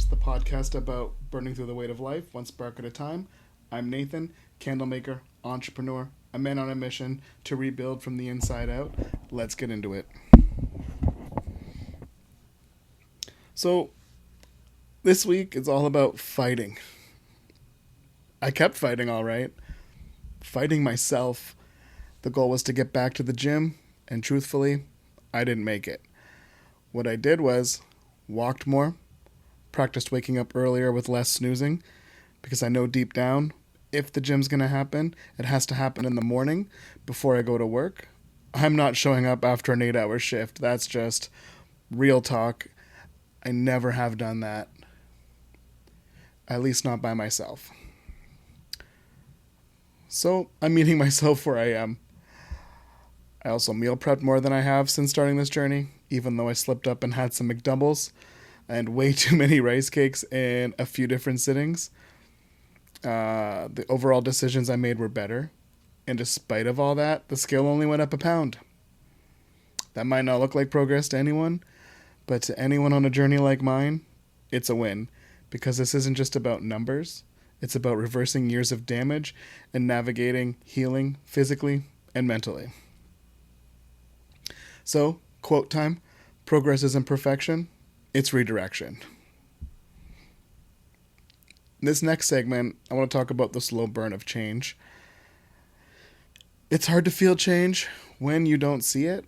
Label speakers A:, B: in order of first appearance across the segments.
A: Setbacks, the podcast about burning through the weight of life, one spark at a time. I'm Nathan, candlemaker, entrepreneur, a man on a mission to rebuild from the inside out. Let's get into it. So, this week is all about fighting. I kept fighting, all right. Fighting myself. The goal was to get back to the gym, and truthfully, I didn't make it. What I did was walked more, practiced waking up earlier with less snoozing, because I know deep down, if the gym's going to happen, it has to happen in the morning before I go to work. I'm not showing up after an 8-hour shift. That's just real talk. I never have done that. At least not by myself. So I'm meeting myself where I am. I also meal prepped more than I have since starting this journey, even though I slipped up and had some McDoubles and way too many rice cakes in a few different sittings. The overall decisions I made were better, and despite of all that, the scale only went up a pound. That might not look like progress to anyone, but to anyone on a journey like mine, it's a win, because this isn't just about numbers. It's about reversing years of damage and navigating healing physically and mentally. So, quote time, progress isn't perfection, it's redirection. In this next segment, I want to talk about the slow burn of change. It's hard to feel change when you don't see it.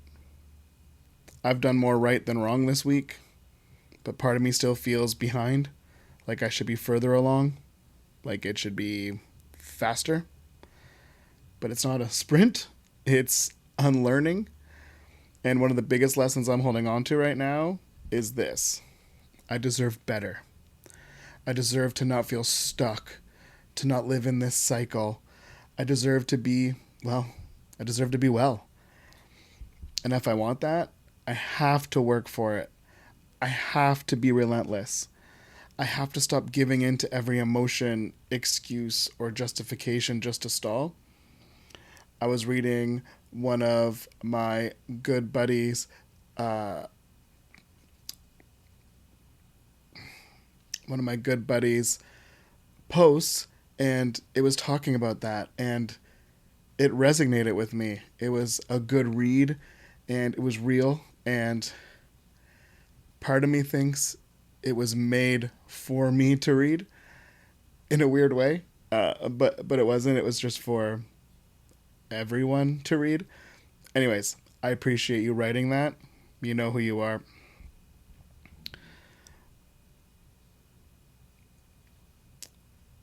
A: I've done more right than wrong this week, but part of me still feels behind, like I should be further along, like it should be faster. But it's not a sprint, it's unlearning. And one of the biggest lessons I'm holding on to right now is this. I deserve better. I deserve to not feel stuck, to not live in this cycle. I deserve to be well. And if I want that, I have to work for it. I have to be relentless. I have to stop giving in to every emotion, excuse, or justification just to stall. I was reading one of my good buddies' posts, and it was talking about that, and it resonated with me. It was a good read, and it was real, and part of me thinks it was made for me to read in a weird way, but it wasn't. It was just for everyone to read. Anyways, I appreciate you writing that. You know who you are.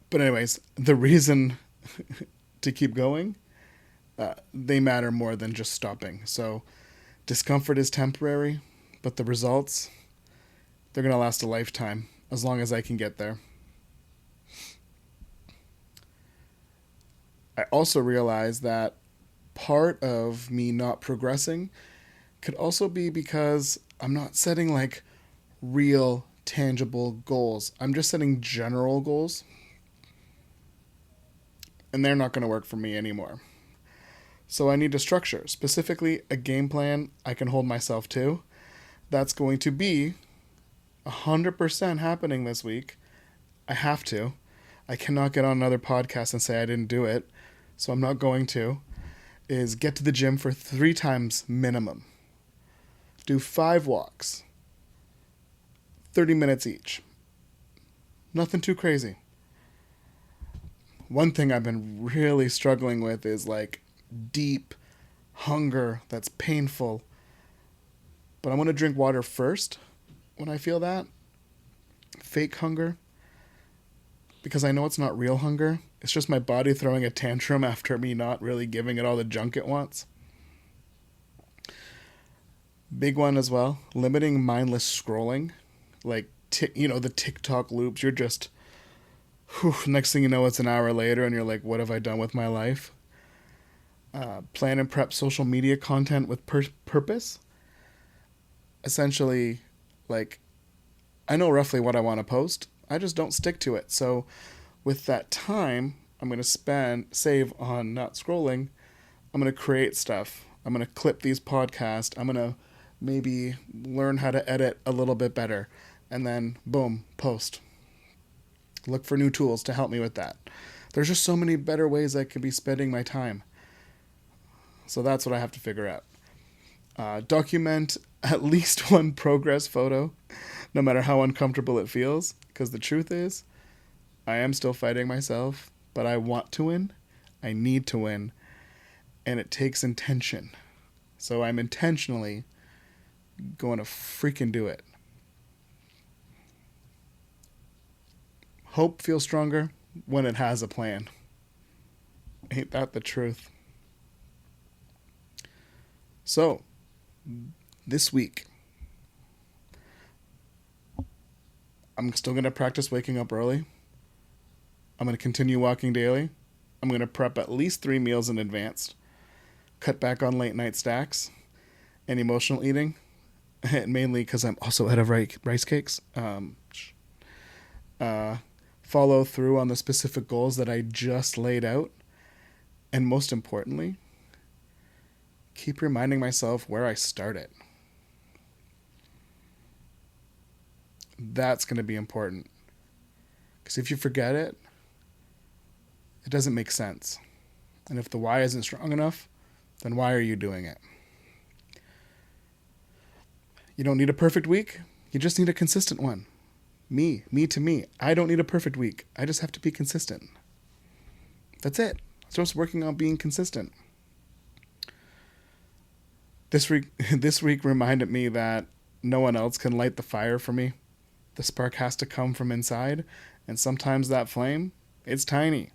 A: But anyways, the reason to keep going, they matter more than just stopping. So discomfort is temporary, but the results, they're going to last a lifetime as long as I can get there. I also realize that part of me not progressing could also be because I'm not setting like real tangible goals. I'm just setting general goals, and they're not going to work for me anymore. So I need a structure, specifically a game plan I can hold myself to. That's going to be 100% happening this week. I have to. I cannot get on another podcast and say I didn't do it, so I'm not going to. Is get to the gym for 3 times minimum. Do 5 walks. 30 minutes each. Nothing too crazy. One thing I've been really struggling with is like deep hunger that's painful. But I want to drink water first when I feel that. Fake hunger. Because I know it's not real hunger. It's just my body throwing a tantrum after me not really giving it all the junk it wants. Big one as well. Limiting mindless scrolling. Like, the TikTok loops. You're just, next thing you know, it's an hour later and you're like, what have I done with my life? Plan and prep social media content with purpose. Essentially, like, I know roughly what I want to post. I just don't stick to it. So with that time I'm going to save on not scrolling, I'm going to create stuff. I'm going to clip these podcasts. I'm going to maybe learn how to edit a little bit better. And then, boom, post. Look for new tools to help me with that. There's just so many better ways I could be spending my time. So that's what I have to figure out. Document at least one progress photo, no matter how uncomfortable it feels. Because the truth is, I am still fighting myself, but I want to win. I need to win. And it takes intention. So I'm intentionally going to freaking do it. Hope feels stronger when it has a plan. Ain't that the truth? So, this week, I'm still going to practice waking up early. I'm going to continue walking daily. I'm going to prep at least 3 meals in advance. Cut back on late night snacks and emotional eating. Mainly because I'm also out of rice cakes. Follow through on the specific goals that I just laid out. And most importantly, keep reminding myself where I started. That's going to be important. Because if you forget it, it doesn't make sense. And if the why isn't strong enough, then why are you doing it? You don't need a perfect week. You just need a consistent one. Me to me. I don't need a perfect week. I just have to be consistent. That's it. So just working on being consistent. This week reminded me that no one else can light the fire for me. The spark has to come from inside, and sometimes that flame, it's tiny.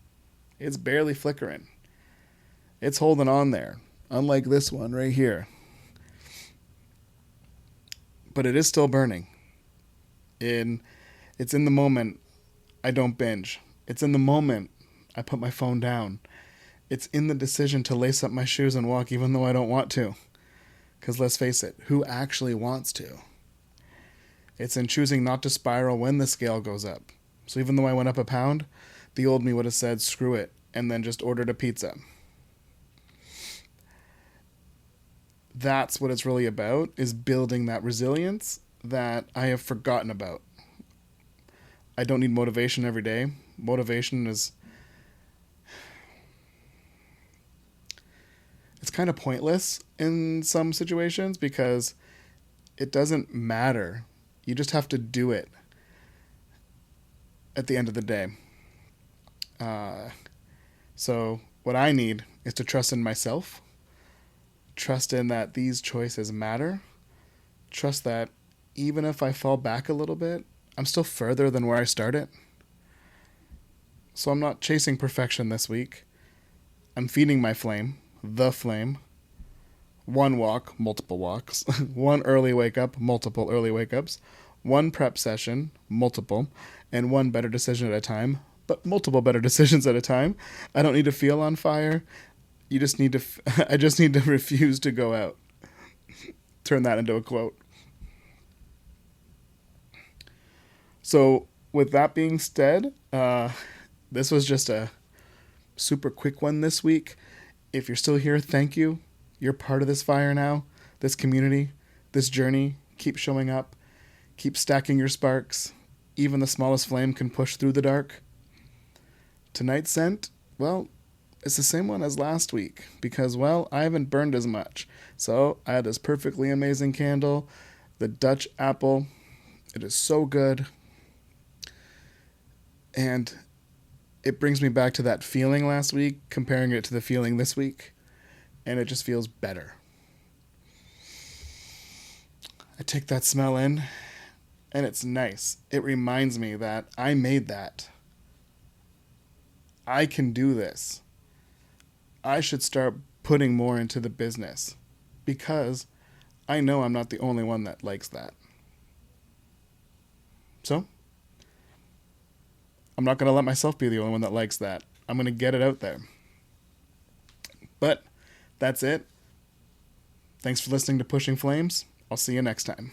A: It's barely flickering. It's holding on there, unlike this one right here. But it is still burning. It's in the moment I don't binge. It's in the moment I put my phone down. It's in the decision to lace up my shoes and walk even though I don't want to. Because let's face it, who actually wants to? It's in choosing not to spiral when the scale goes up. So even though I went up a pound, the old me would have said, screw it, and then just ordered a pizza. That's what it's really about, is building that resilience that I have forgotten about. I don't need motivation every day. Motivation is... it's kind of pointless in some situations because it doesn't matter. You just have to do it at the end of the day. So what I need is to trust in myself, trust in that these choices matter, trust that even if I fall back a little bit, I'm still further than where I started. So I'm not chasing perfection this week. I'm feeding my flame, the flame. One walk, multiple walks. One early wake up, multiple early wake ups. One prep session, multiple. And one better decision at a time, but multiple better decisions at a time. I don't need to feel on fire. I just need to refuse to go out. Turn that into a quote. So with that being said, this was just a super quick one this week. If you're still here, thank you. You're part of this fire now, this community, this journey. Keep showing up. Keep stacking your sparks. Even the smallest flame can push through the dark. Tonight's scent, well, it's the same one as last week because, well, I haven't burned as much. So I had this perfectly amazing candle, the Dutch apple. It is so good. And it brings me back to that feeling last week, comparing it to the feeling this week. And it just feels better. I take that smell in, and it's nice. It reminds me that I made that. I can do this. I should start putting more into the business because I know I'm not the only one that likes that. So, I'm not going to let myself be the only one that likes that. I'm going to get it out there. But that's it. Thanks for listening to Pushing Flames. I'll see you next time.